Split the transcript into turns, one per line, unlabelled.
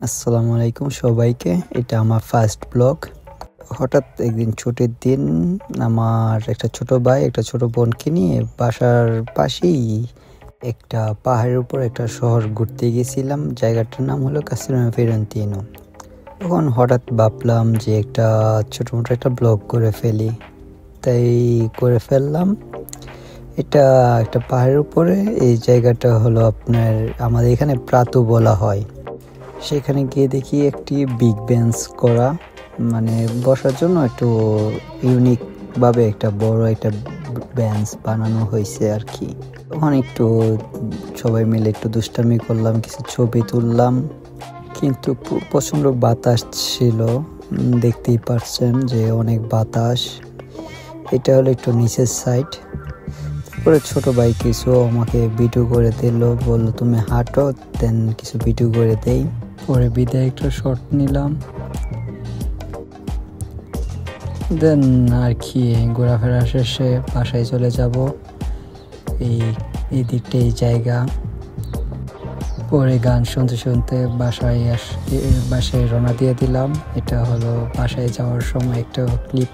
আসসালামু আলাইকুম সবাইকে। এটা আমার ফার্স্ট ব্লগ। হঠাৎ একদিন ছুটির দিন আমার একটা ছোট ভাই, একটা ছোট বোনকে নিয়ে বাসার পাশেই একটা পাহাড়ের উপর একটা শহর ঘুরতে গেছিলাম। জায়গাটার নাম হলো কাস্তেলনু ফিরেন্তিনো। তখন হঠাৎ ভাবলাম যে একটা ছোটোমোটো একটা ব্লগ করে ফেলি, তাই করে ফেললাম। এটা একটা পাহাড়ের উপরে, এই জায়গাটা হলো আপনার আমাদের এখানে প্রাতু বলা হয়। সেখানে গিয়ে দেখি একটি বিগ বেঞ্চ করা, মানে বসার জন্য একটু ইউনিকভাবে একটা বড় একটা বেঞ্চ বানানো হয়েছে আর কি। তখন একটু সবাই মিলে একটু দুষ্টামি করলাম, কিছু ছবি তুললাম, কিন্তু প্রচণ্ড বাতাস ছিল। দেখতেই পারছেন যে অনেক বাতাস। এটা হলো একটু নিচের সাইড। তারপরে ছোট ভাই কিছু আমাকে ভিডিও করে দিল, বললো তুমি হাঁটো, দেন কিছু ভিডিও করে দেই। পরে বিদায় একটা শর্ট নিলাম, দেন আর কি ঘোরাফেরা শেষে বাসায় চলে যাব। এই দিকটা এই জায়গা। পরে গান শুনতে শুনতে বাসায় রওনা দিয়ে দিলাম। এটা হলো বাসায় যাওয়ার সময় একটা ক্লিপ।